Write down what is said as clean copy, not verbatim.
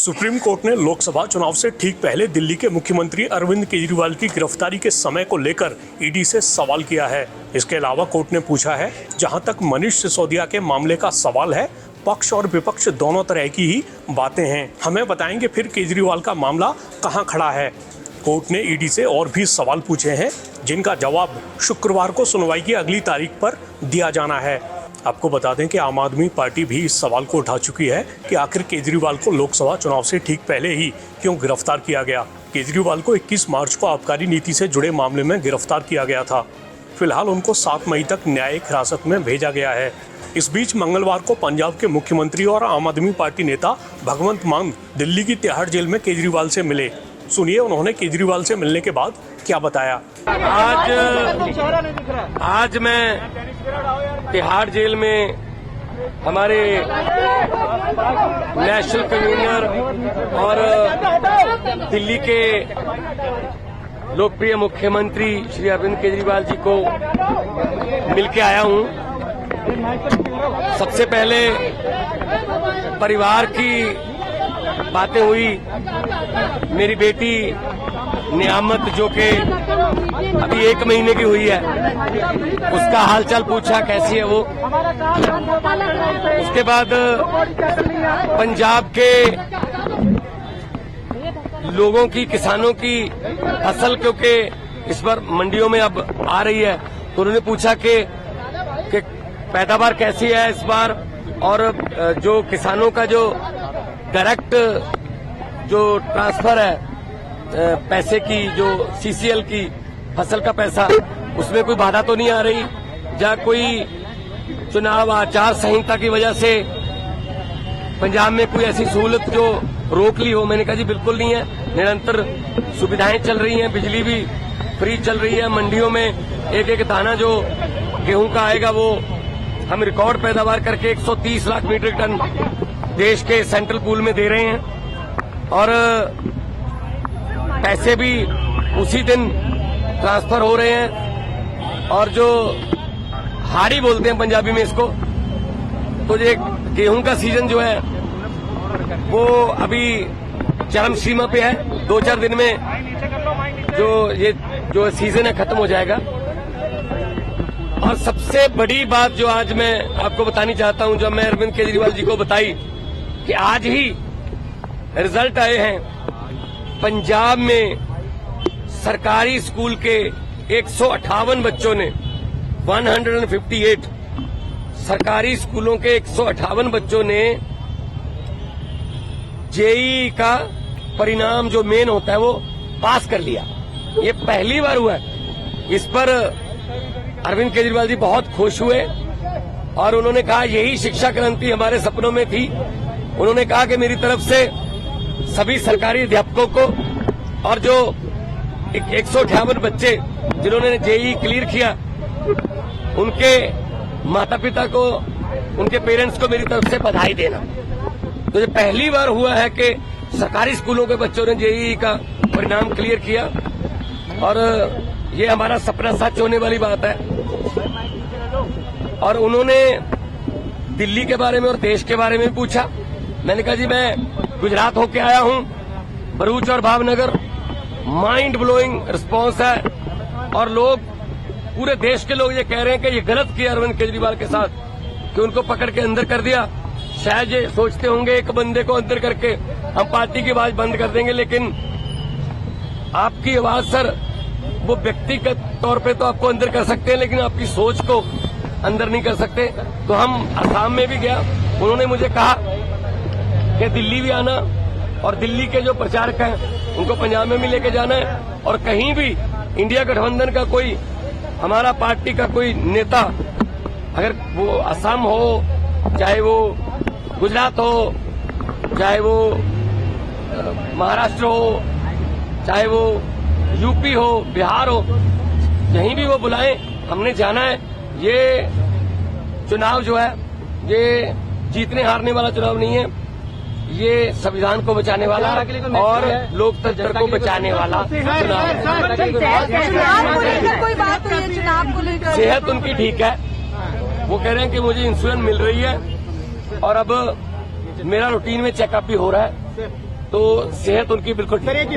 Supreme court ने लोकसभा चुनाव से ठीक पहले दिल्ली के मुख्यमंत्री अरविंद केजरीवाल की गिरफ्तारी के समय को लेकर ईडी से सवाल किया है। इसके अलावा कोर्ट ने पूछा है, जहां तक मनीष सिसोदिया के मामले का सवाल है, पक्ष और विपक्ष दोनों तरह की ही बातें हैं। हमें बताएंगे फिर केजरीवाल का मामला कहां खड़ा है। कोर्ट ने ईडी से और भी सवाल पूछे हैं, जिनका जवाब शुक्रवार को सुनवाई की अगली तारीख पर दिया जाना है। आपको बता दें कि आम आदमी पार्टी भी इस सवाल को उठा चुकी है कि आखिर केजरीवाल को लोकसभा चुनाव से ठीक पहले ही क्यों गिरफ्तार किया गया। केजरीवाल को 21 मार्च को आबकारी नीति से जुड़े मामले में गिरफ्तार किया गया था। फिलहाल उनको 7 मई तक न्यायिक हिरासत में भेजा गया है। इस बीच मंगलवार को पंजाब के मुख्यमंत्री और आम आदमी पार्टी नेता भगवंत मान दिल्ली की तिहाड़ जेल में केजरीवाल से मिले। सुनिए उन्होंने केजरीवाल से मिलने के बाद क्या बताया। आज मैं तिहाड़ जेल में हमारे नेशनल कन्वीनर और दिल्ली के लोकप्रिय मुख्यमंत्री श्री अरविंद केजरीवाल जी को मिलके आया हूं। सबसे पहले परिवार की बातें हुई। मेरी बेटी नियामत जो कि अभी 1 महीने की हुई है, उसका हालचाल पूछा, कैसी है वो। उसके बाद पंजाब के लोगों की, किसानों की फसल क्योंकि इस बार मंडियों में अब आ रही है, तो उन्होंने पूछा कि पैदावार कैसी है इस बार, और जो किसानों का जो डायरेक्ट जो ट्रांसफर है पैसे की, जो सीसीएल की फसल का पैसा, उसमें कोई बाधा तो नहीं आ रही, या कोई चुनाव आचार संहिता की वजह से पंजाब में कोई ऐसी सहूलत जो रोक ली हो। मैंने कहा जी बिल्कुल नहीं है, निरंतर सुविधाएं चल रही हैं, बिजली भी फ्री चल रही है, मंडियों में एक दाना जो गेहूं का आएगा वो हम रिकॉर्ड पैदावार करके 130 लाख मीट्रिक टन देश के सेंट्रल पूल में दे रहे हैं, और पैसे भी उसी दिन ट्रांसफर हो रहे हैं। और जो हाड़ी बोलते हैं पंजाबी में इसको, तो ये गेहूं का सीजन जो है वो अभी चरम सीमा पे है। 2-4 दिन में जो सीजन है खत्म हो जाएगा। और सबसे बड़ी बात जो आज मैं आपको बतानी चाहता हूं, जो मैं अरविंद केजरीवाल जी को बताई, कि आज ही रिजल्ट आए हैं पंजाब में सरकारी स्कूल के 158 बच्चों ने 158 सरकारी स्कूलों के 158 बच्चों ने जेईई का परिणाम जो मेन होता है वो पास कर लिया। ये पहली बार हुआ है। इस पर अरविंद केजरीवाल जी बहुत खुश हुए और उन्होंने कहा यही शिक्षा क्रांति हमारे सपनों में थी। उन्होंने कहा कि मेरी तरफ से सभी सरकारी अध्यापकों को और जो 158 बच्चे जिन्होंने जेईई क्लियर किया, उनके माता पिता को, उनके पेरेंट्स को मेरी तरफ से बधाई देना। तो ये पहली बार हुआ है कि सरकारी स्कूलों के बच्चों ने जेईई का परिणाम क्लियर किया, और ये हमारा सपना सच होने वाली बात है। और उन्होंने दिल्ली के बारे में और देश के बारे में पूछा। मैंने कहा जी मैं गुजरात होके आया हूं, भरूच और भावनगर, माइंड ब्लोइंग रिस्पांस है, और लोग, पूरे देश के लोग ये कह रहे हैं कि ये गलत किया अरविंद केजरीवाल के साथ कि उनको पकड़ के अंदर कर दिया। शायद ये सोचते होंगे एक बंदे को अंदर करके हम पार्टी की आवाज बंद कर देंगे, लेकिन आपकी आवाज सर, वो व्यक्तिगत तौर पे तो आपको अंदर कर सकते हैं, लेकिन आपकी सोच को अंदर नहीं कर सकते। तो हम असम में भी गया, उन्होंने मुझे कहा कि दिल्ली भी आना, और दिल्ली के जो प्रचारक हैं उनको पंजाब में भी लेके जाना है, और कहीं भी इंडिया गठबंधन का कोई, हमारा पार्टी का कोई नेता, अगर वो असम हो, चाहे वो गुजरात हो, चाहे वो महाराष्ट्र हो, चाहे वो यूपी हो, बिहार हो, कहीं भी वो बुलाएं, हमने जाना है। ये चुनाव जो है ये जीतने हारने वाला चुनाव नहीं है, ये संविधान को बचाने वाला और लोकतंत्र को बचाने वाला चुनाव है। सेहत उनकी ठीक है, वो कह रहे हैं कि मुझे इंसुलिन मिल रही है, और अब मेरा रूटीन में चेकअप भी हो रहा है। तो सेहत उनकी बिल्कुल ठीक है।